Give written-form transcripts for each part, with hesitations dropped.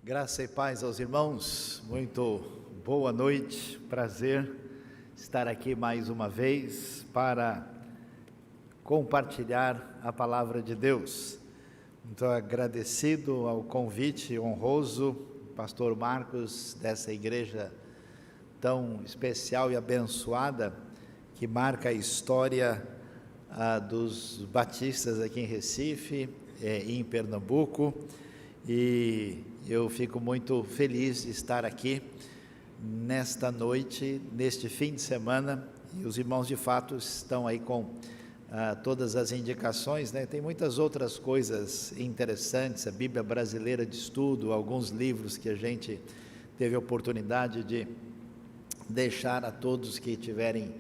Graça e paz aos irmãos, muito boa noite, prazer estar aqui mais uma vez para compartilhar a palavra de Deus. Muito agradecido ao convite honroso, pastor Marcos, dessa igreja tão especial e abençoada, que marca a história dos batistas aqui em Recife e em Pernambuco, e eu fico muito feliz de estar aqui nesta noite, neste fim de semana, e os irmãos de fato estão aí com todas as indicações, né? Tem muitas outras coisas interessantes, a Bíblia Brasileira de Estudo, alguns livros que a gente teve a oportunidade de deixar a todos que tiverem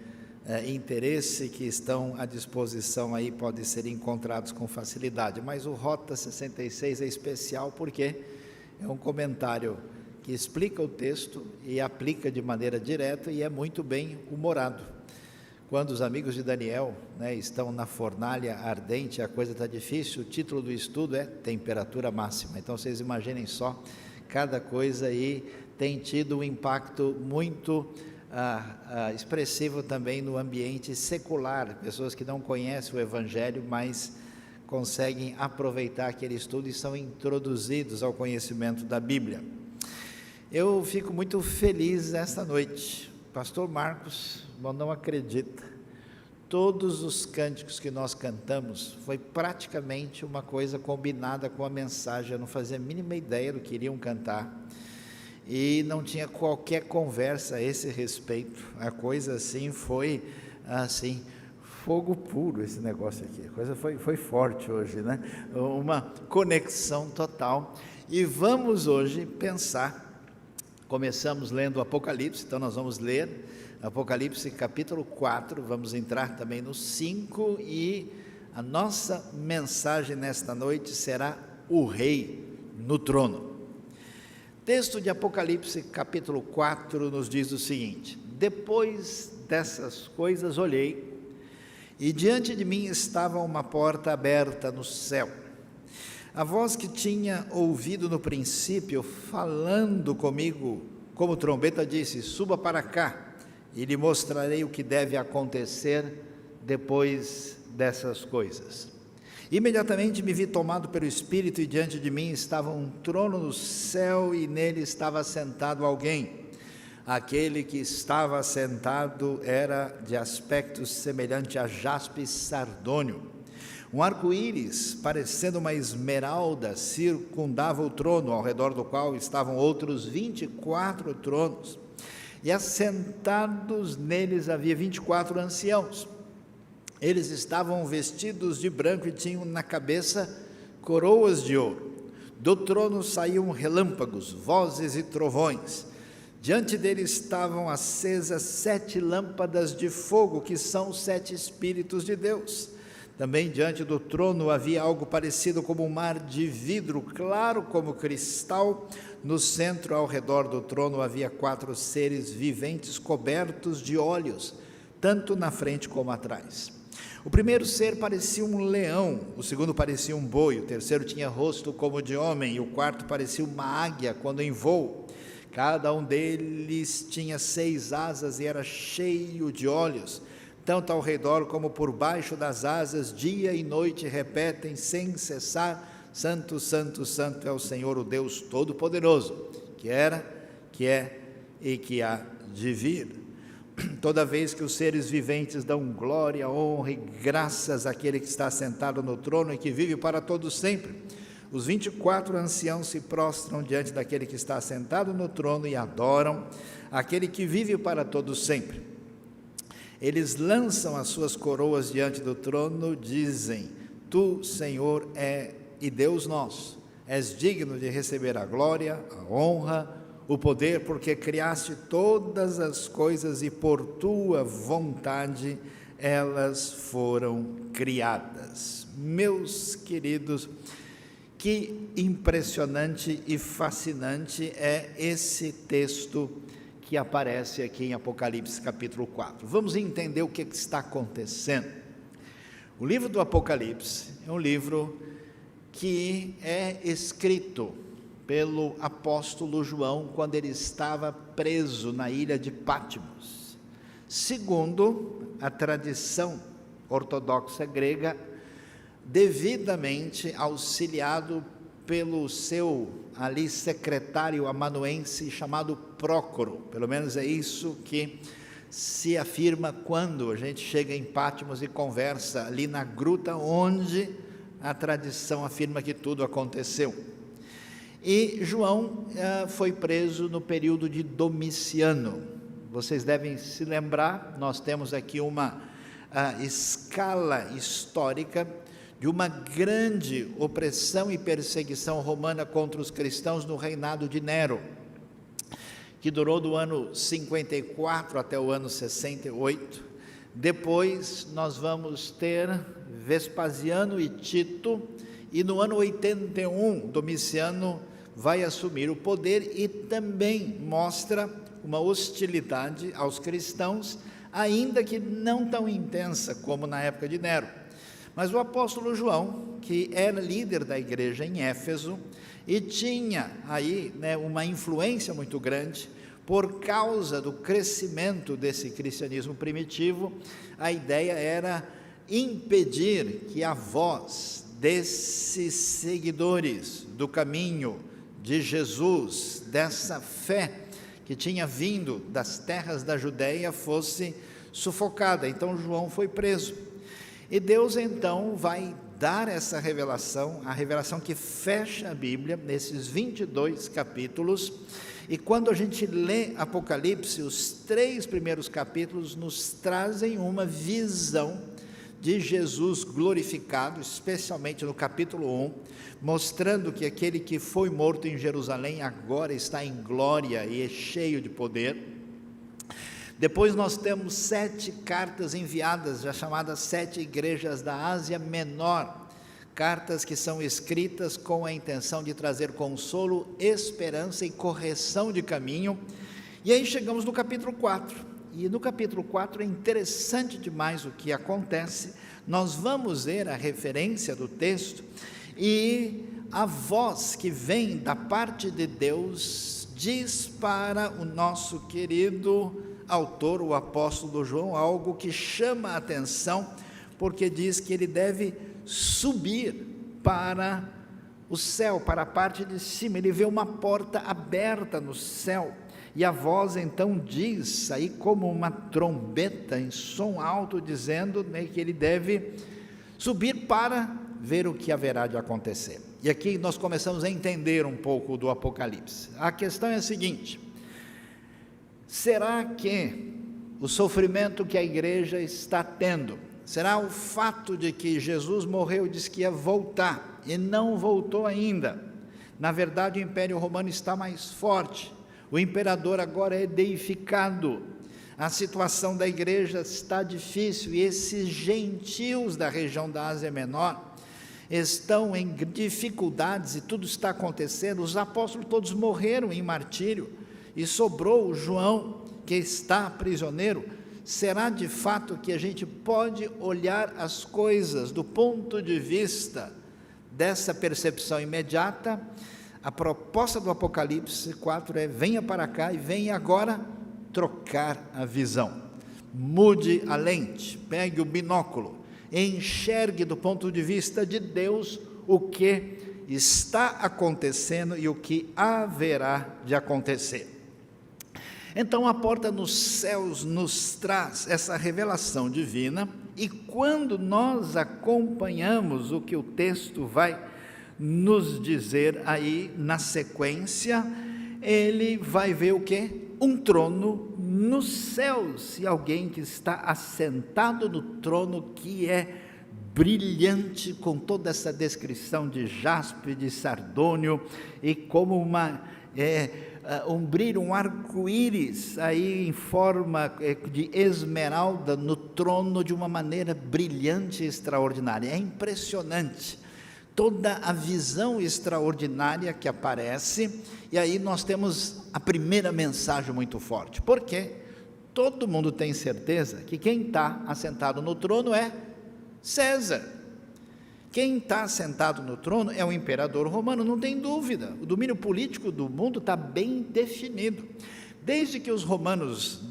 interesse, que estão à disposição aí, podem ser encontrados com facilidade, mas o Rota 66 é especial porque é um comentário que explica o texto e aplica de maneira direta e é muito bem humorado. Quando os amigos de Daniel, né, estão na fornalha ardente, a coisa está difícil, o título do estudo é Temperatura Máxima. Então vocês imaginem só, cada coisa aí tem tido um impacto muito expressivo também no ambiente secular, pessoas que não conhecem o Evangelho, mas conseguem aproveitar aquele estudo e são introduzidos ao conhecimento da Bíblia. Eu fico muito feliz esta noite. Pastor Marcos, não acredita, todos os cânticos que nós cantamos foi praticamente uma coisa combinada com a mensagem. Eu não fazia a mínima ideia do que iriam cantar e não tinha qualquer conversa a esse respeito. A coisa assim foi assim, fogo puro esse negócio aqui, a coisa foi forte hoje, né? Uma conexão total. E vamos hoje pensar, começamos lendo o Apocalipse, então nós vamos ler Apocalipse capítulo 4, vamos entrar também no 5 e a nossa mensagem nesta noite será o Rei no trono. Texto de Apocalipse capítulo 4 nos diz o seguinte: depois dessas coisas olhei, e diante de mim estava uma porta aberta no céu. A voz que tinha ouvido no princípio, falando comigo como trombeta, disse: suba para cá, e lhe mostrarei o que deve acontecer depois dessas coisas. Imediatamente me vi tomado pelo Espírito, e diante de mim estava um trono no céu, e nele estava sentado alguém. Aquele que estava sentado era de aspecto semelhante a jaspe sardônio. Um arco-íris, parecendo uma esmeralda, circundava o trono, ao redor do qual estavam outros 24 tronos. E assentados neles havia 24 anciãos. Eles estavam vestidos de branco e tinham na cabeça coroas de ouro. Do trono saíam relâmpagos, vozes e trovões. Diante deles estavam acesas 7 lâmpadas de fogo, que são os 7 Espíritos de Deus. Também diante do trono havia algo parecido como um mar de vidro, claro como cristal. No centro, ao redor do trono, havia 4 seres viventes cobertos de olhos, tanto na frente como atrás. O primeiro ser parecia um leão, o segundo parecia um boi, o terceiro tinha rosto como de homem, e o quarto parecia uma águia quando em voo. Cada um deles tinha 6 asas e era cheio de olhos, tanto ao redor como por baixo das asas. Dia e noite repetem sem cessar: Santo, Santo, Santo é o Senhor, o Deus Todo-Poderoso, que era, que é e que há de vir. Toda vez que os seres viventes dão glória, honra e graças àquele que está sentado no trono e que vive para todos sempre, os 24 anciãos se prostram diante daquele que está sentado no trono e adoram aquele que vive para todos sempre. Eles lançam as suas coroas diante do trono, dizem: Tu, Senhor, e Deus nosso, és digno de receber a glória, a honra, o poder, porque criaste todas as coisas e por tua vontade elas foram criadas. Meus queridos, que impressionante e fascinante é esse texto que aparece aqui em Apocalipse capítulo 4. Vamos entender o que está acontecendo. O livro do Apocalipse é um livro que é escrito pelo apóstolo João quando ele estava preso na ilha de Patmos. Segundo a tradição ortodoxa grega, devidamente auxiliado pelo seu ali secretário amanuense chamado Prócoro. Pelo menos é isso que se afirma quando a gente chega em Patmos e conversa ali na gruta onde a tradição afirma que tudo aconteceu. E João foi preso no período de Domiciano. Vocês devem se lembrar, nós temos aqui uma escala histórica de uma grande opressão e perseguição romana contra os cristãos no reinado de Nero, que durou do ano 54 até o ano 68. Depois nós vamos ter Vespasiano e Tito, e no ano 81 Domiciano vai assumir o poder e também mostra uma hostilidade aos cristãos, ainda que não tão intensa como na época de Nero. Mas o apóstolo João, que era líder da igreja em Éfeso e tinha aí uma influência muito grande, por causa do crescimento desse cristianismo primitivo, a ideia era impedir que a voz desses seguidores do caminho de Jesus, dessa fé que tinha vindo das terras da Judéia, fosse sufocada. Então João foi preso. E Deus então vai dar essa revelação, a revelação que fecha a Bíblia, nesses 22 capítulos, e quando a gente lê Apocalipse, os 3 primeiros capítulos nos trazem uma visão de Jesus glorificado, especialmente no capítulo 1, mostrando que aquele que foi morto em Jerusalém agora está em glória e é cheio de poder. Depois nós temos 7 cartas enviadas, já chamadas 7 igrejas da Ásia Menor, cartas que são escritas com a intenção de trazer consolo, esperança e correção de caminho. E aí chegamos no capítulo 4, e no capítulo 4 é interessante demais o que acontece. Nós vamos ver a referência do texto, e a voz que vem da parte de Deus diz para o nosso querido autor, o apóstolo João, algo que chama a atenção, porque diz que ele deve subir para o céu, para a parte de cima. Ele vê uma porta aberta no céu, e a voz então diz, aí como uma trombeta em som alto, dizendo que ele deve subir para ver o que haverá de acontecer. E aqui nós começamos a entender um pouco do Apocalipse. A questão é a seguinte: será que o sofrimento que a igreja está tendo, será o fato de que Jesus morreu, disse que ia voltar, e não voltou ainda? Na verdade, o Império Romano está mais forte, o imperador agora é deificado, a situação da igreja está difícil, e esses gentios da região da Ásia Menor estão em dificuldades, e tudo está acontecendo. Os apóstolos todos morreram em martírio, e sobrou o João, que está prisioneiro. Será de fato que a gente pode olhar as coisas do ponto de vista dessa percepção imediata? A proposta do Apocalipse 4 é: venha para cá e venha agora trocar a visão. Mude a lente, pegue o binóculo, enxergue do ponto de vista de Deus o que está acontecendo e o que haverá de acontecer. Então a porta nos céus nos traz essa revelação divina, e quando nós acompanhamos o que o texto vai nos dizer aí na sequência, ele vai ver o quê? Um trono nos céus, e alguém que está assentado no trono, que é brilhante, com toda essa descrição de jaspe, de sardônio, e como um brilho, um arco-íris aí em forma de esmeralda no trono, de uma maneira brilhante e extraordinária. É impressionante toda a visão extraordinária que aparece. E aí nós temos a primeira mensagem muito forte, porque todo mundo tem certeza que quem está assentado no trono é César. Quem está sentado no trono é o imperador romano, não tem dúvida. O domínio político do mundo está bem definido. Desde que os romanos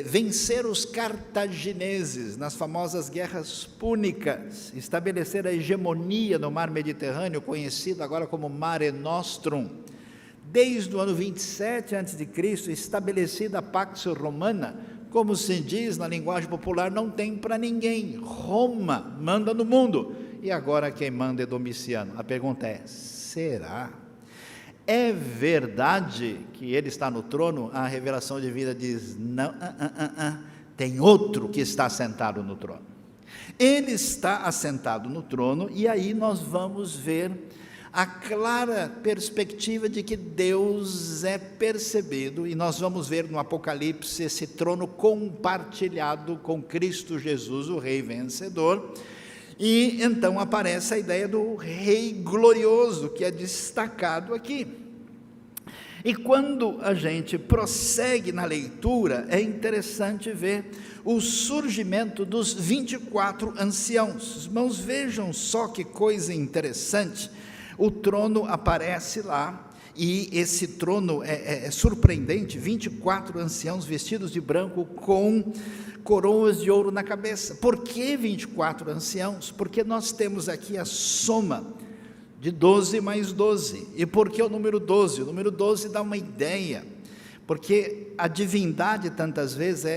venceram os cartagineses nas famosas guerras púnicas, estabeleceram a hegemonia no mar Mediterrâneo, conhecido agora como Mare Nostrum. Desde o ano 27 a.C., estabelecida a Pax Romana, como se diz na linguagem popular, não tem para ninguém. Roma manda no mundo. E agora quem manda é Domiciano. A pergunta é: será? É verdade que ele está no trono? A revelação divina diz: não, tem outro que está sentado no trono. Ele está assentado no trono, e aí nós vamos ver a clara perspectiva de que Deus é percebido, e nós vamos ver no Apocalipse esse trono compartilhado com Cristo Jesus, o Rei vencedor, e então aparece a ideia do Rei glorioso, que é destacado aqui. E quando a gente prossegue na leitura, é interessante ver o surgimento dos 24 anciãos. Os irmãos, vejam só que coisa interessante. O trono aparece lá, e esse trono é surpreendente, 24 anciãos vestidos de branco com coroas de ouro na cabeça. Por que 24 anciãos? Porque nós temos aqui a soma de 12 mais 12. E por que o número 12? O número 12 dá uma ideia, porque a divindade tantas vezes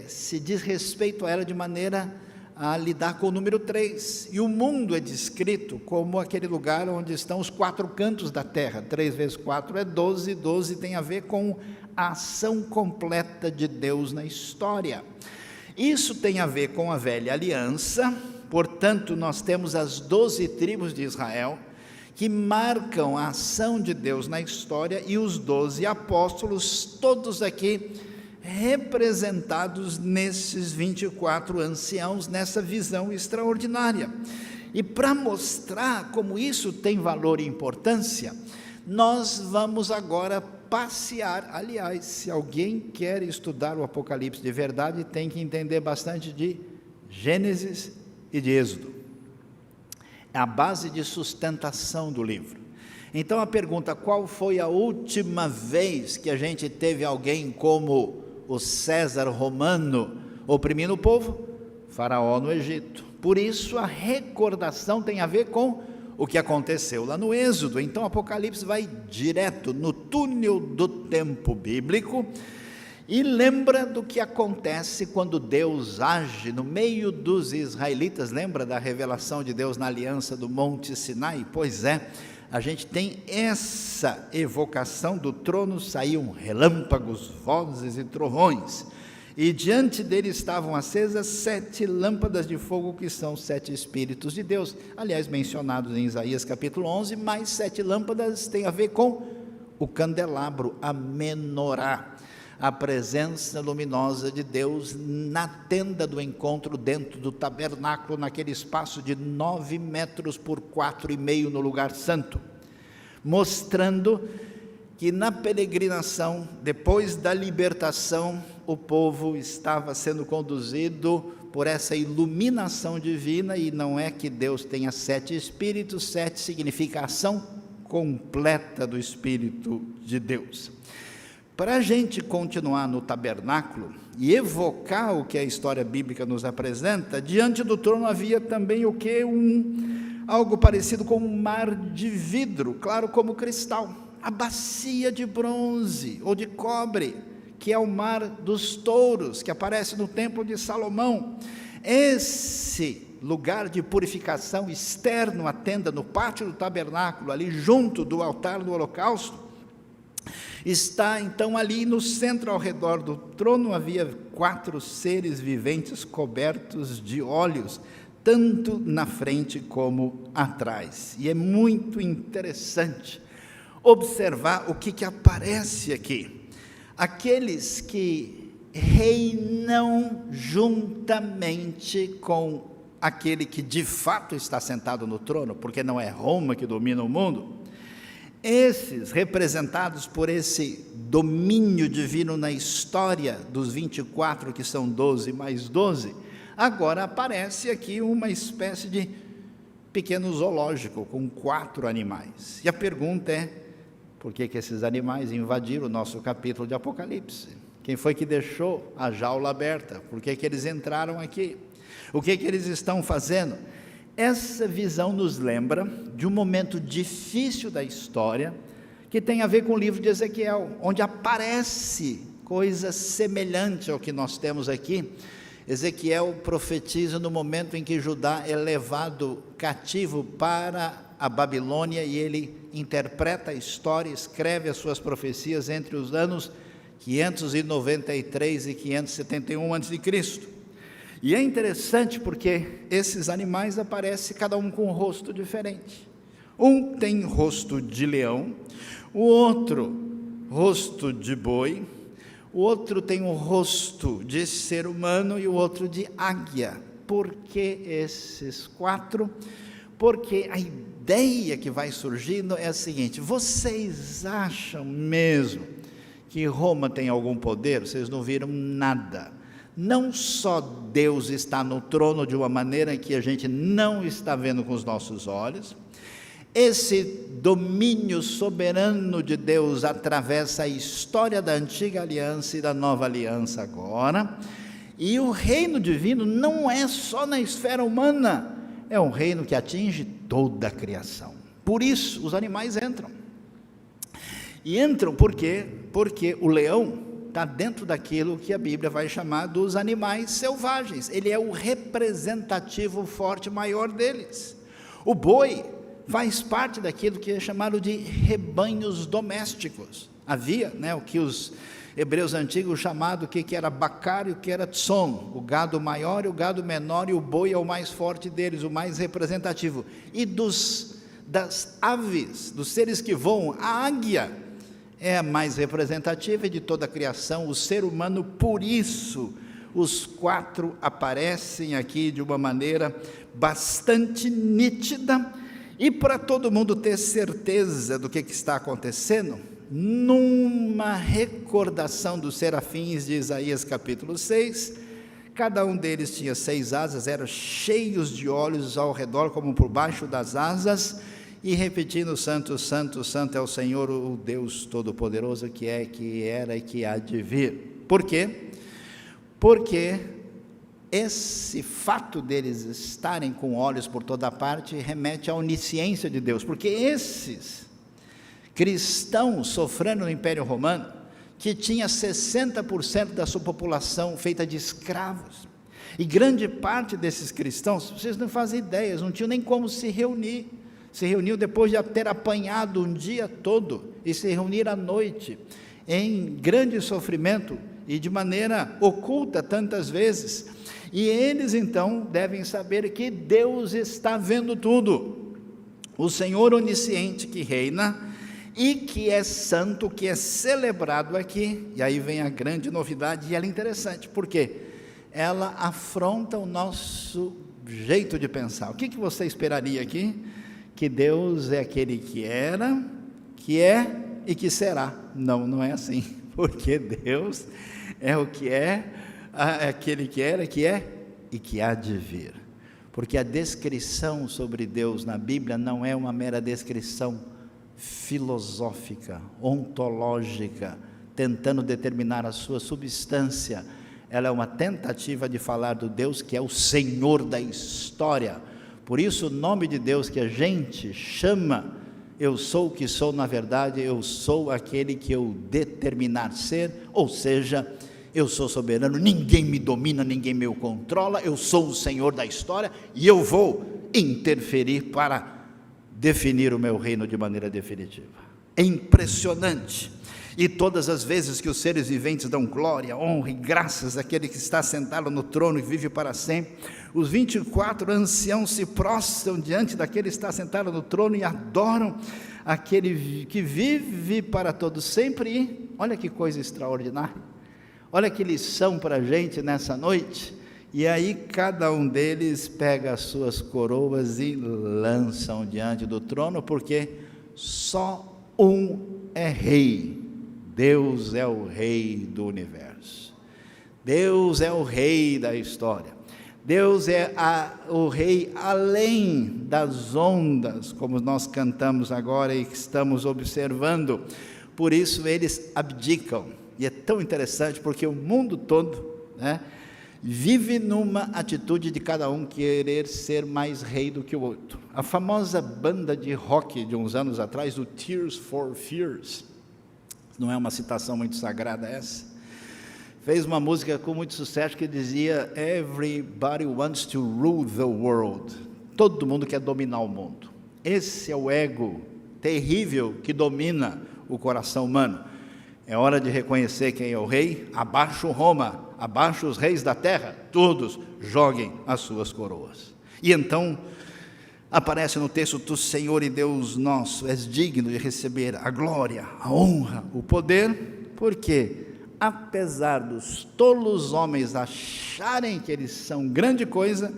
se diz respeito a ela de maneira a lidar com o número 3, e o mundo é descrito como aquele lugar onde estão os 4 cantos da terra. 3 vezes 4 é 12, 12 tem a ver com a ação completa de Deus na história. Isso tem a ver com a velha aliança, portanto nós temos as 12 tribos de Israel, que marcam a ação de Deus na história, e os 12 apóstolos, todos aqui representados nesses 24 anciãos, nessa visão extraordinária. E para mostrar como isso tem valor e importância, nós vamos agora passear. Aliás, se alguém quer estudar o Apocalipse de verdade, tem que entender bastante de Gênesis e de Êxodo. É a base de sustentação do livro. Então a pergunta: qual foi a última vez que a gente teve alguém como o César romano oprimindo o povo? Faraó no Egito. Por isso a recordação tem a ver com o que aconteceu lá no Êxodo. Então Apocalipse vai direto no túnel do tempo bíblico e lembra do que acontece quando Deus age no meio dos israelitas. Lembra da revelação de Deus na aliança do Monte Sinai? Pois é, a gente tem essa evocação do trono, saíam relâmpagos, vozes e trovões, e diante dele estavam acesas 7 lâmpadas de fogo, que são 7 Espíritos de Deus, aliás mencionados em Isaías capítulo 11, mais 7 lâmpadas tem a ver com o candelabro, a menorá, a presença luminosa de Deus na tenda do encontro, dentro do tabernáculo, naquele espaço de 9 metros por 4,5 no lugar santo, mostrando que na peregrinação, depois da libertação, o povo estava sendo conduzido por essa iluminação divina. E não é que Deus tenha 7 espíritos, 7 significa a ação completa do Espírito de Deus. Para a gente continuar no tabernáculo e evocar o que a história bíblica nos apresenta, diante do trono havia também o que? Algo parecido com um mar de vidro, claro como cristal, a bacia de bronze ou de cobre, que é o mar dos touros, que aparece no templo de Salomão. Esse lugar de purificação externo à tenda, no pátio do tabernáculo, ali junto do altar do holocausto, está então ali no centro. Ao redor do trono havia 4 seres viventes cobertos de óleos, tanto na frente como atrás. E é muito interessante observar o que aparece aqui. Aqueles que reinam juntamente com aquele que de fato está sentado no trono, porque não é Roma que domina o mundo. Esses, representados por esse domínio divino na história dos 24, que são 12 mais 12, agora aparece aqui uma espécie de pequeno zoológico com 4 animais. E a pergunta é, por que esses animais invadiram o nosso capítulo de Apocalipse? Quem foi que deixou a jaula aberta? Por que eles entraram aqui? O que eles estão fazendo? Essa visão nos lembra de um momento difícil da história, que tem a ver com o livro de Ezequiel, onde aparece coisa semelhante ao que nós temos aqui. Ezequiel profetiza no momento em que Judá é levado cativo para a Babilônia, e ele interpreta a história, escreve as suas profecias entre os anos 593 e 571 a.C. E é interessante porque esses animais aparecem cada um com um rosto diferente. Um tem rosto de leão, o outro rosto de boi, o outro tem um rosto de ser humano e o outro de águia. Por que esses 4? Porque a ideia que vai surgindo é a seguinte: vocês acham mesmo que Roma tem algum poder? Vocês não viram nada. Não só Deus está no trono de uma maneira que a gente não está vendo com os nossos olhos, esse domínio soberano de Deus atravessa a história da antiga aliança e da nova aliança agora, e o reino divino não é só na esfera humana, é um reino que atinge toda a criação. Por isso os animais entram. E entram por quê? Porque o leão está dentro daquilo que a Bíblia vai chamar dos animais selvagens. Ele é o representativo forte maior deles. O boi faz parte daquilo que é chamado de rebanhos domésticos. Havia, o que os hebreus antigos chamavam o que era bacar e o que era tson, o gado maior e o gado menor, e o boi é o mais forte deles, o mais representativo. E das aves, dos seres que voam, a águia é a mais representativa de toda a criação, o ser humano. Por isso os 4 aparecem aqui de uma maneira bastante nítida, e para todo mundo ter certeza do que está acontecendo, numa recordação dos serafins de Isaías capítulo 6, cada um deles tinha 6 asas, eram cheios de olhos ao redor, como por baixo das asas, e repetindo: santo, santo, santo é o Senhor, o Deus Todo-Poderoso, que é, que era e que há de vir. Por quê? Porque esse fato deles estarem com olhos por toda parte remete à onisciência de Deus, porque esses cristãos sofrendo no Império Romano, que tinha 60% da sua população feita de escravos, e grande parte desses cristãos, vocês não fazem ideia, não tinham nem como se reunir. Se reuniu depois de ter apanhado um dia todo, e se reunir à noite, em grande sofrimento, e de maneira oculta tantas vezes. E eles então devem saber que Deus está vendo tudo, o Senhor onisciente que reina, e que é santo, que é celebrado aqui. E aí vem a grande novidade, e ela é interessante, porque ela afronta o nosso jeito de pensar. O que você esperaria aqui? Que Deus é aquele que era, que é e que será. Não, não é assim, porque Deus é o que é aquele que era, que é e que há de vir. Porque a descrição sobre Deus na Bíblia não é uma mera descrição filosófica, ontológica, tentando determinar a sua substância. Ela é uma tentativa de falar do Deus que é o Senhor da história. Por isso o nome de Deus que a gente chama, eu sou o que sou, na verdade eu sou aquele que eu determinar ser, ou seja, eu sou soberano, ninguém me domina, ninguém me controla, eu sou o Senhor da história, e eu vou interferir para definir o meu reino de maneira definitiva. É impressionante. E todas as vezes que os seres viventes dão glória, honra e graças àquele que está sentado no trono e vive para sempre, os 24 anciãos se prostram diante daquele que está sentado no trono e adoram aquele que vive para todo sempre. E olha que coisa extraordinária, olha que lição para a gente nessa noite. E aí cada um deles pega as suas coroas e lançam diante do trono, porque só um é rei. Deus é o rei do universo, Deus é o rei da história, Deus é o rei além das ondas, como nós cantamos agora e estamos observando. Por isso eles abdicam. E é tão interessante porque o mundo todo, né, vive numa atitude de cada um querer ser mais rei do que o outro. A famosa banda de rock de uns anos atrás, o Tears for Fears, não é uma citação muito sagrada essa, fez uma música com muito sucesso que dizia: Everybody wants to rule the world. Todo mundo quer dominar o mundo. Esse é o ego terrível que domina o coração humano. É hora de reconhecer quem é o rei. Abaixo Roma, abaixo os reis da terra, todos joguem as suas coroas. E então aparece no texto: Tu, Senhor e Deus nosso, és digno de receber a glória, a honra, o poder, porque apesar dos tolos homens acharem que eles são grande coisa,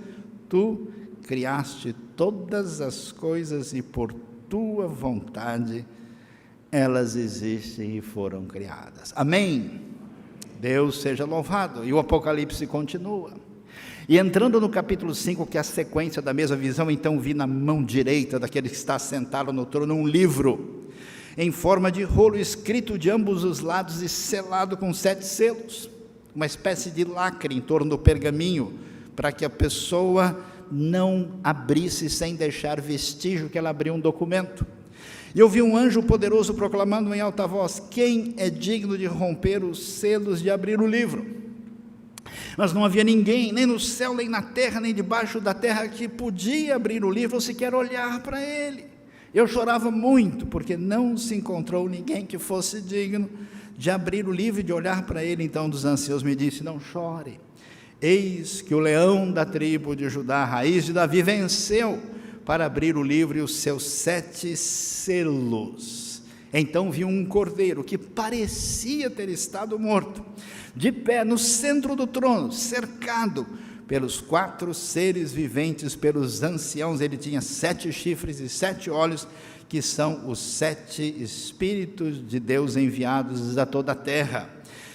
Tu criaste todas as coisas e por Tua vontade elas existem e foram criadas. Amém? Deus seja louvado. E o Apocalipse continua. E entrando no capítulo 5, que é a sequência da mesma visão, então vi na mão direita daquele que está sentado no trono um livro, em forma de rolo, escrito de ambos os lados e selado com 7 selos, uma espécie de lacre em torno do pergaminho, para que a pessoa não abrisse sem deixar vestígio que ela abriu um documento. E eu vi um anjo poderoso proclamando em alta voz: quem é digno de romper os selos, de abrir o livro? Mas não havia ninguém, nem no céu, nem na terra, nem debaixo da terra, que podia abrir o livro ou sequer olhar para ele. Eu chorava muito, porque não se encontrou ninguém que fosse digno de abrir o livro e de olhar para ele. Então um dos anciãos me disse: não chore, eis que o leão da tribo de Judá, a raiz de Davi, venceu para abrir o livro e os seus 7 selos. Então vi um cordeiro que parecia ter estado morto, de pé no centro do trono, cercado pelos 4 seres viventes, pelos anciãos. Ele tinha 7 chifres e 7 olhos, que são os 7 Espíritos de Deus enviados a toda a terra.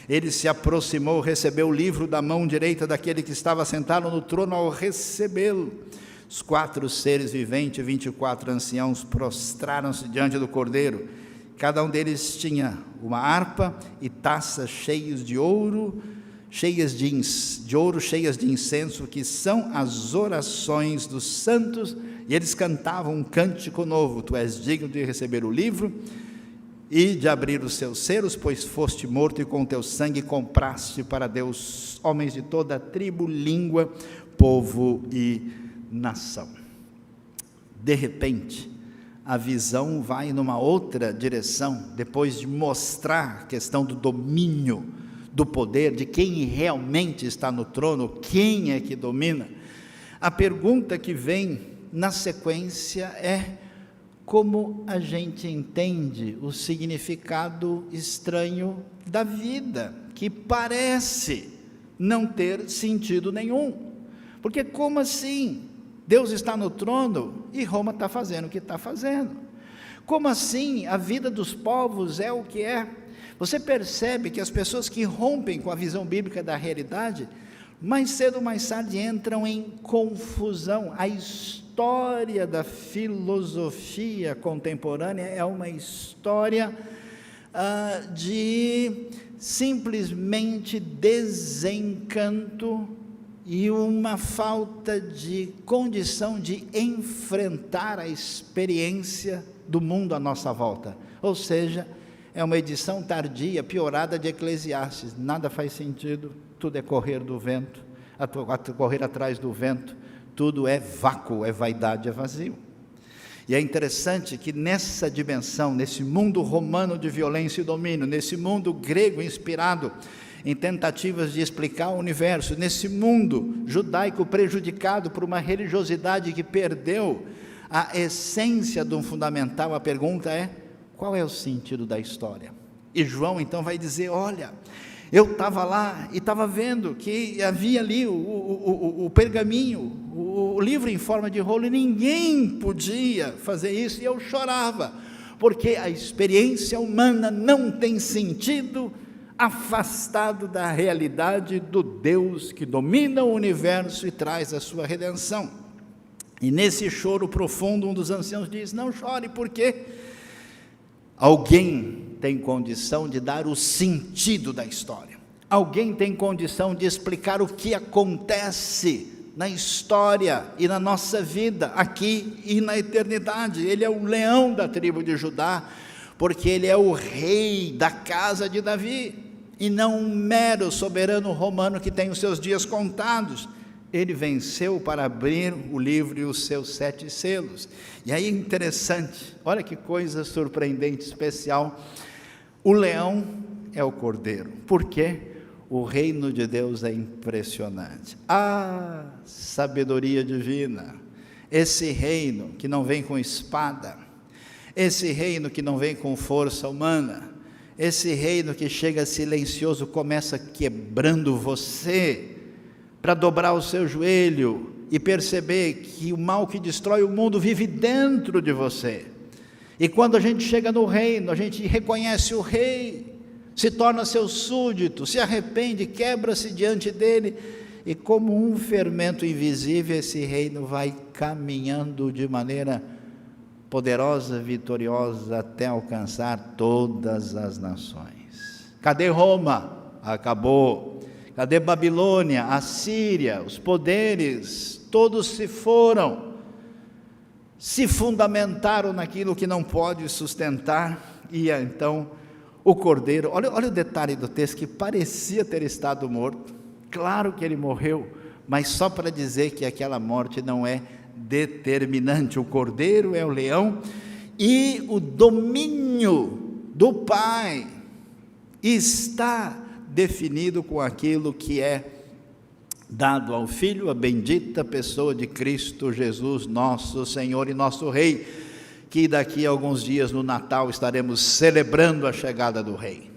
Ele se aproximou, recebeu o livro da mão direita daquele que estava sentado no trono. Ao recebê-lo, os 4 seres viventes e 24 anciãos prostraram-se diante do cordeiro. Cada um deles tinha uma harpa e taças cheias de ouro, cheias de incenso, que são as orações dos santos, e eles cantavam um cântico novo: Tu és digno de receber o livro e de abrir os seus selos, pois foste morto e com teu sangue compraste para Deus homens de toda tribo, língua, povo e nação. De repente, a visão vai numa outra direção. Depois de mostrar a questão do domínio, do poder, de quem realmente está no trono, quem é que domina, a pergunta que vem na sequência é: como a gente entende o significado estranho da vida, que parece não ter sentido nenhum? Porque como assim? Deus está no trono e Roma está fazendo o que está fazendo. Como assim a vida dos povos é o que é? Você percebe que as pessoas que rompem com a visão bíblica da realidade, mais cedo ou mais tarde entram em confusão. A história da filosofia contemporânea é uma história de simplesmente desencanto e uma falta de condição de enfrentar a experiência do mundo à nossa volta. Ou seja, é uma edição tardia, piorada de Eclesiastes. Nada faz sentido, tudo é correr do vento, correr atrás do vento, tudo é vácuo, é vaidade, é vazio. E é interessante que nessa dimensão, nesse mundo romano de violência e domínio, nesse mundo grego inspirado em tentativas de explicar o universo, nesse mundo judaico prejudicado por uma religiosidade que perdeu a essência de um fundamental, a pergunta é: qual é o sentido da história? E João então vai dizer: olha, eu estava lá e estava vendo que havia ali o pergaminho, o livro em forma de rolo, e ninguém podia fazer isso, e eu chorava, porque a experiência humana não tem sentido afastado da realidade do Deus que domina o universo e traz a sua redenção. E nesse choro profundo, um dos anciãos diz: não chore, porque alguém tem condição de dar o sentido da história. Alguém tem condição de explicar o que acontece na história e na nossa vida, aqui e na eternidade. Ele é o leão da tribo de Judá, porque ele é o rei da casa de Davi, e não um mero soberano romano que tem os seus dias contados. Ele venceu para abrir o livro e os seus 7 selos. E aí é interessante, olha que coisa surpreendente, especial. O leão é o cordeiro. Por quê? O reino de Deus é impressionante. Ah, sabedoria divina! Esse reino que não vem com espada, esse reino que não vem com força humana, esse reino que chega silencioso, começa quebrando você, para dobrar o seu joelho e perceber que o mal que destrói o mundo vive dentro de você. E quando a gente chega no reino, a gente reconhece o rei, se torna seu súdito, se arrepende, quebra-se diante dele, e como um fermento invisível, esse reino vai caminhando de maneira poderosa, vitoriosa, até alcançar todas as nações. Cadê Roma? Acabou. Cadê Babilônia, Assíria, os poderes? Todos se foram, se fundamentaram naquilo que não pode sustentar, e então o cordeiro, olha o detalhe do texto, que parecia ter estado morto. Claro que ele morreu, mas só para dizer que aquela morte não é determinante. O cordeiro é o leão, e o domínio do Pai está definido com aquilo que é dado ao Filho, a bendita pessoa de Cristo Jesus, nosso Senhor e nosso Rei, que daqui a alguns dias no Natal estaremos celebrando a chegada do Rei.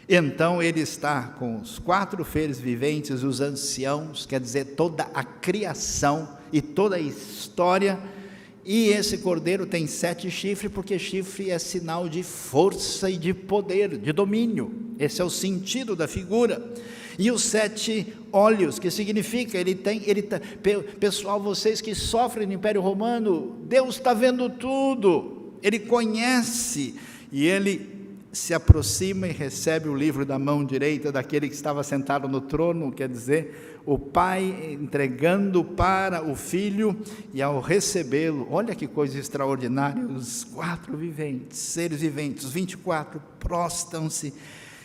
Então ele está com os 4 seres viventes, os anciãos, quer dizer, toda a criação e toda a história. E esse cordeiro tem 7 chifres, porque chifre é sinal de força e de poder, de domínio. Esse é o sentido da figura. E os 7 olhos, que significa, pessoal, vocês que sofrem no Império Romano, Deus está vendo tudo, Ele conhece, e Ele se aproxima e recebe o livro da mão direita daquele que estava sentado no trono, quer dizer, o Pai entregando para o Filho, e ao recebê-lo, olha que coisa extraordinária, os 4 viventes, seres viventes, os 24, prostram-se,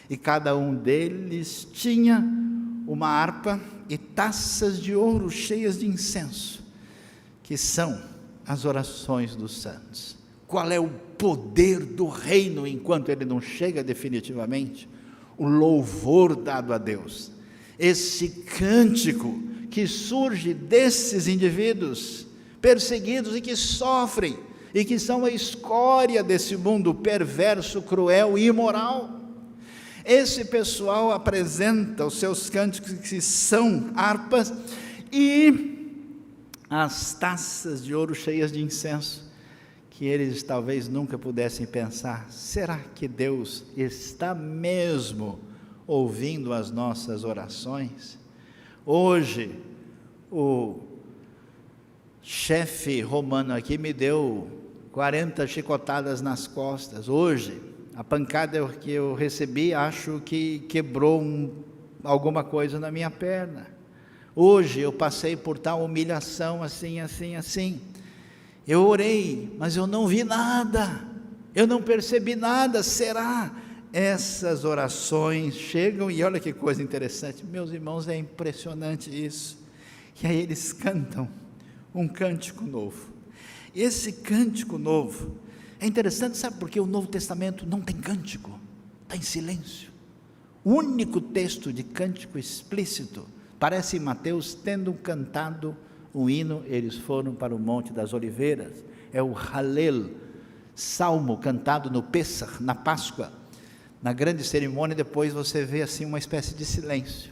e cada um deles tinha uma harpa e taças de ouro cheias de incenso, que são as orações dos santos. Qual é o poder do reino enquanto ele não chega definitivamente? O louvor dado a Deus, esse cântico que surge desses indivíduos perseguidos e que sofrem, e que são a escória desse mundo perverso, cruel e imoral. Esse pessoal apresenta os seus cânticos, que são harpas, e as taças de ouro cheias de incenso, que eles talvez nunca pudessem pensar: será que Deus está mesmo ouvindo as nossas orações? Hoje, o chefe romano aqui me deu 40 chicotadas nas costas. Hoje, a pancada que eu recebi, acho que quebrou alguma coisa na minha perna. Hoje eu passei por tal humilhação, assim. Eu orei, mas eu não vi nada, eu não percebi nada. Será? Essas orações chegam, e olha que coisa interessante, meus irmãos, é impressionante isso, que aí eles cantam um cântico novo. Esse cântico novo é interessante, sabe por que o Novo Testamento não tem cântico? Está em silêncio. O único texto de cântico explícito parece em Mateus: tendo cantado um hino, eles foram para o Monte das Oliveiras. É o Halel, salmo cantado no Pêssar, na Páscoa, na grande cerimônia. Depois você vê assim uma espécie de silêncio.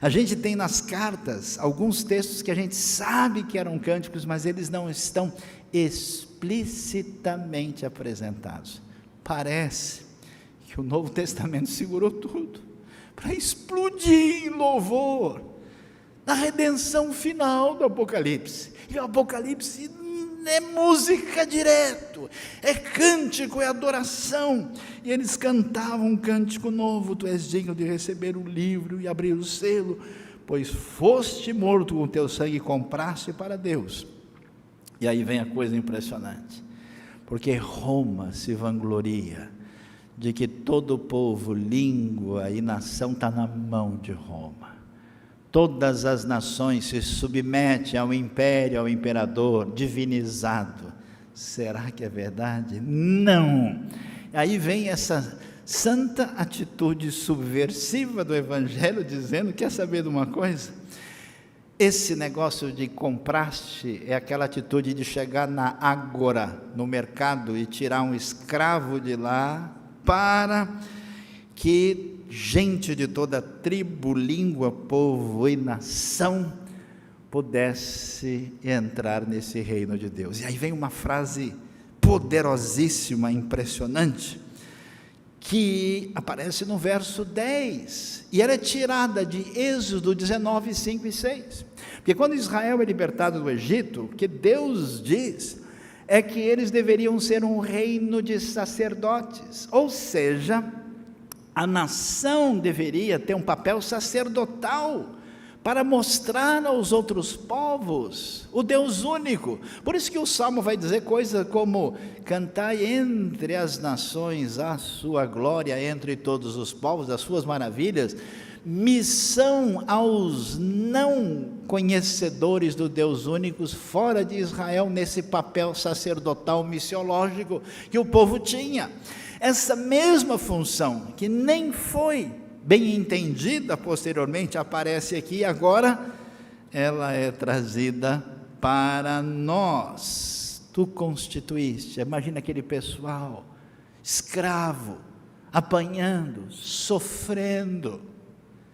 A gente tem nas cartas alguns textos que a gente sabe que eram cânticos, mas eles não estão explicitamente apresentados. Parece que que o Novo Testamento segurou tudo, para explodir em louvor, na redenção final do Apocalipse. E o Apocalipse é música direto, é cântico, é adoração. E eles cantavam um cântico novo: tu és digno de receber o livro e abrir o selo, pois foste morto, com o teu sangue compraste para Deus. E aí vem a coisa impressionante, porque Roma se vangloria de que todo povo, língua e nação está na mão de Roma. Todas as nações se submetem ao império, ao imperador divinizado. Será que é verdade? Não. Aí vem essa santa atitude subversiva do Evangelho, dizendo: quer saber de uma coisa? Esse negócio de compraste é aquela atitude de chegar na ágora, no mercado, e tirar um escravo de lá, para que gente de toda tribo, língua, povo e nação pudesse entrar nesse reino de Deus. E aí vem uma frase poderosíssima, impressionante, que aparece no verso 10, e ela é tirada de Êxodo 19, 5 e 6, porque quando Israel é libertado do Egito, o que Deus diz é que eles deveriam ser um reino de sacerdotes, ou seja, a nação deveria ter um papel sacerdotal, para mostrar aos outros povos o Deus único. Por isso que o Salmo vai dizer coisas como: cantai entre as nações a sua glória, entre todos os povos, as suas maravilhas. Missão aos não conhecedores do Deus único fora de Israel, nesse papel sacerdotal missiológico que o povo tinha. Essa mesma função, que nem foi bem entendida posteriormente, aparece aqui agora, ela é trazida para nós. Tu constituíste, imagina aquele pessoal, escravo, apanhando, sofrendo,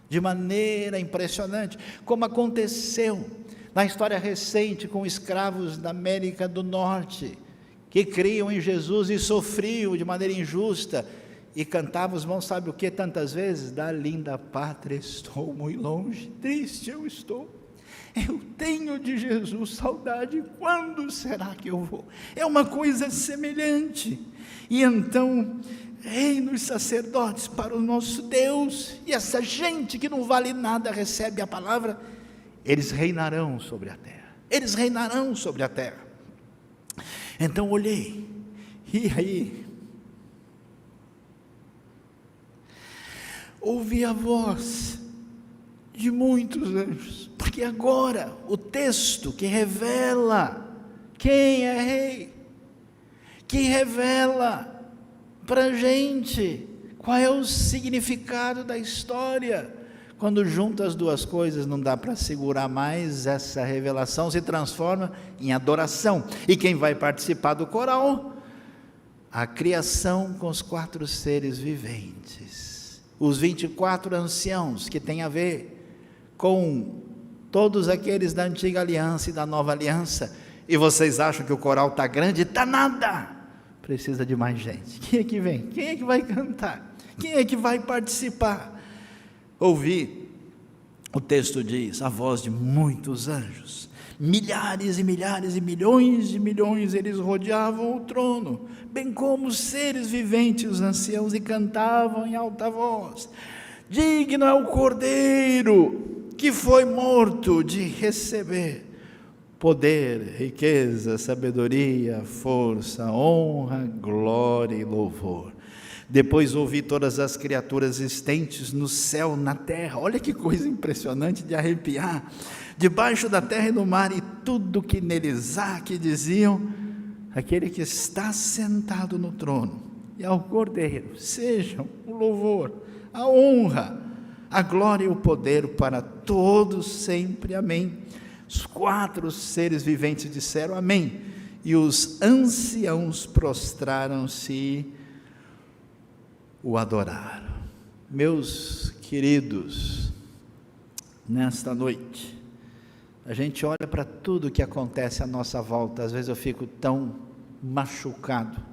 de maneira impressionante, como aconteceu na história recente com escravos da América do Norte, que criam em Jesus e sofriam de maneira injusta, e cantavam, os irmãos, sabe o que tantas vezes? Da linda pátria estou muito longe, triste eu estou, eu tenho de Jesus saudade, quando será que eu vou? É uma coisa semelhante. E então, reinos sacerdotes para o nosso Deus, e essa gente que não vale nada recebe a palavra, eles reinarão sobre a terra, eles reinarão sobre a terra. Então olhei, e aí ouvi a voz de muitos anjos, porque agora o texto que revela quem é rei, que revela para a gente qual é o significado da história, quando junta as duas coisas não dá para segurar mais, essa revelação se transforma em adoração. E quem vai participar do coral? A criação com os 4 seres viventes, os 24 anciãos, que tem a ver com todos aqueles da antiga aliança e da nova aliança. E vocês acham que o coral está grande? Está nada, precisa de mais gente. Quem é que vem? Quem é que vai cantar? Quem é que vai participar? Ouvi, o texto diz, a voz de muitos anjos, milhares e milhares e milhões de milhões, eles rodeavam o trono, bem como os seres viventes, os anciãos, e cantavam em alta voz: digno é o Cordeiro que foi morto de receber poder, riqueza, sabedoria, força, honra, glória e louvor. Depois ouvi todas as criaturas existentes no céu, na terra, olha que coisa impressionante de arrepiar, debaixo da terra e no mar, e tudo que neles há, que diziam: aquele que está sentado no trono e ao Cordeiro sejam o louvor, a honra, a glória e o poder para todos sempre, amém. Os 4 seres viventes disseram amém, e os anciãos prostraram-se, o adoraram. Meus queridos, nesta noite, a gente olha para tudo que acontece à nossa volta, às vezes eu fico tão machucado,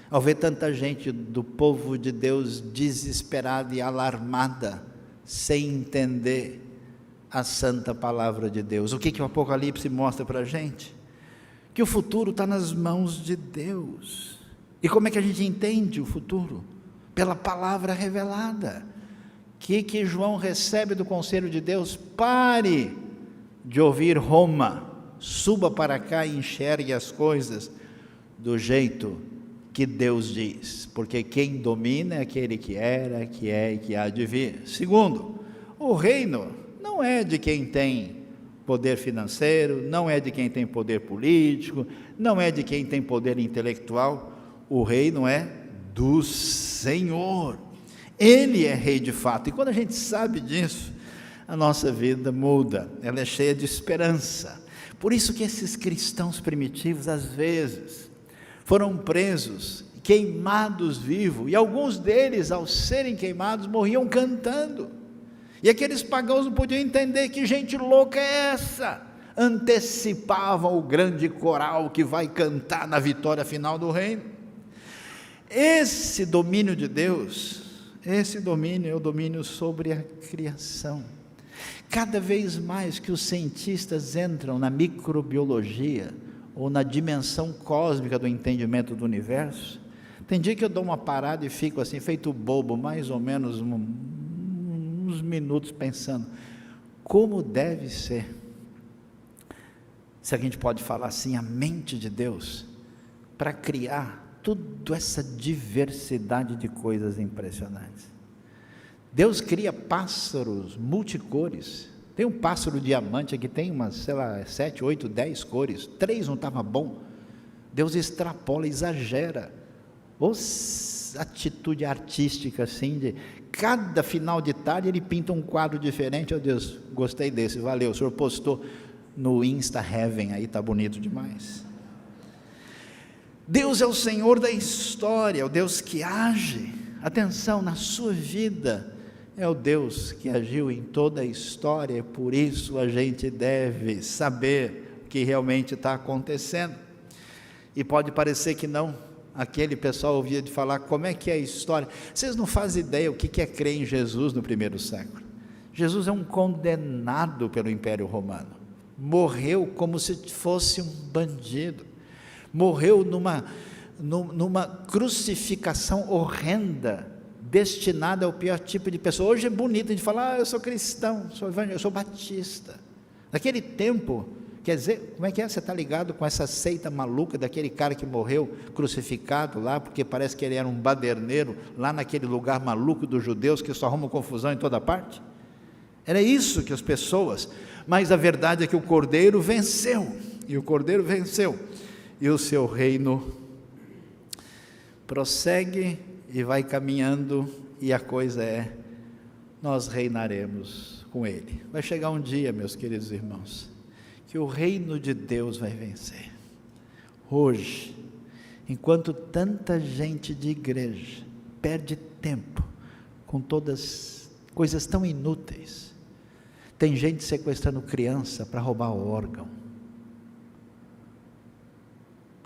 ao ver tanta gente do povo de Deus desesperada e alarmada, sem entender a santa palavra de Deus. O que o Apocalipse mostra para a gente? Que o futuro está nas mãos de Deus. E como é que a gente entende o futuro? Pela palavra revelada. Que João recebe do conselho de Deus? Pare de ouvir Roma, suba para cá e enxergue as coisas do jeito que Deus diz, porque quem domina é aquele que era, que é e que há de vir. Segundo, o reino não é de quem tem poder financeiro, não é de quem tem poder político, não é de quem tem poder intelectual, o reino é do Senhor. Ele é rei de fato, e quando a gente sabe disso, a nossa vida muda, ela é cheia de esperança. Por isso que esses cristãos primitivos, às vezes, foram presos, queimados vivos, e alguns deles, ao serem queimados, morriam cantando, e aqueles pagãos não podiam entender, que gente louca é essa? Antecipavam o grande coral que vai cantar na vitória final do reino. Esse domínio de Deus, esse domínio é o domínio sobre a criação. Cada vez mais que os cientistas entram na microbiologia, ou na dimensão cósmica do entendimento do universo, tem dia que eu dou uma parada e fico assim, feito bobo, mais ou menos uns minutos pensando, como deve ser, se a gente pode falar assim, a mente de Deus, para criar toda essa diversidade de coisas impressionantes. Deus cria pássaros multicores. Tem um pássaro diamante que tem umas, 7, 8, 10 cores, 3 não estava bom. Deus extrapola, exagera. Atitude artística assim, de cada final de tarde ele pinta um quadro diferente. Oh Deus, gostei desse, valeu, o senhor postou no Insta Heaven, aí está bonito demais. Deus é o Senhor da história, é o Deus que age. Atenção, na sua vida, é o Deus que agiu em toda a história, por isso a gente deve saber o que realmente está acontecendo. E pode parecer que não, aquele pessoal ouvia de falar, como é que é a história? Vocês não fazem ideia o que é crer em Jesus no primeiro século. Jesus é um condenado pelo Império Romano, morreu como se fosse um bandido, morreu numa crucificação horrenda, destinada ao pior tipo de pessoa. Hoje é bonito a gente falar, eu sou cristão, sou evangélico, eu sou batista. Naquele tempo, quer dizer, como é que é? Você está ligado com essa seita maluca daquele cara que morreu crucificado lá, porque parece que ele era um baderneiro, lá naquele lugar maluco dos judeus, que só arruma confusão em toda parte? Era isso que as pessoas, mas a verdade é que o Cordeiro venceu, e o Cordeiro venceu, e o seu reino prossegue e vai caminhando, e a coisa é, nós reinaremos com Ele. Vai chegar um dia, meus queridos irmãos, que o reino de Deus vai vencer. Hoje, enquanto tanta gente de igreja perde tempo com todas coisas tão inúteis, tem gente sequestrando criança para roubar o órgão,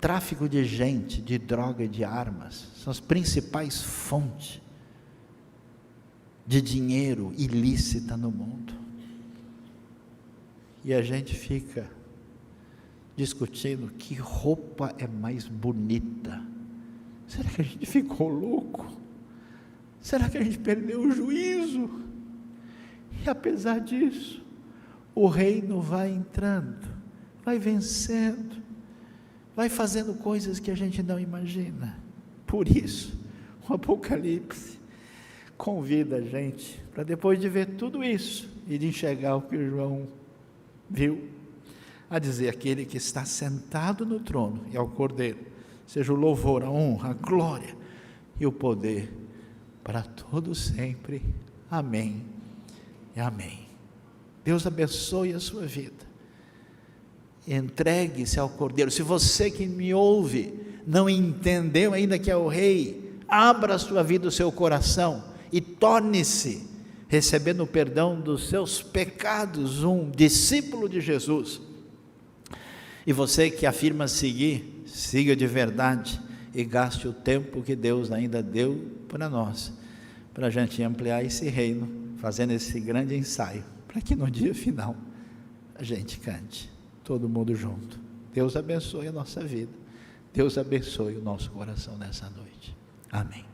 tráfico de gente, de droga e de armas, são as principais fontes de dinheiro ilícita no mundo, e a gente fica discutindo que roupa é mais bonita. Será que a gente ficou louco? Será que a gente perdeu o juízo? E apesar disso, o reino vai entrando, vai vencendo, vai fazendo coisas que a gente não imagina. Por isso, o Apocalipse convida a gente, para depois de ver tudo isso, e de enxergar o que João viu, a dizer, aquele que está sentado no trono, e ao Cordeiro, seja o louvor, a honra, a glória, e o poder, para todos sempre, amém, e amém. Deus abençoe a sua vida, entregue-se ao Cordeiro. Se você que me ouve, não entendeu ainda que é o Rei, abra a sua vida, o seu coração, e torne-se, recebendo o perdão dos seus pecados, um discípulo de Jesus. E você que afirma seguir, siga de verdade, e gaste o tempo que Deus ainda deu para nós, para a gente ampliar esse reino, fazendo esse grande ensaio, para que no dia final a gente cante, todo mundo junto. Deus abençoe a nossa vida, Deus abençoe o nosso coração nessa noite. Amém.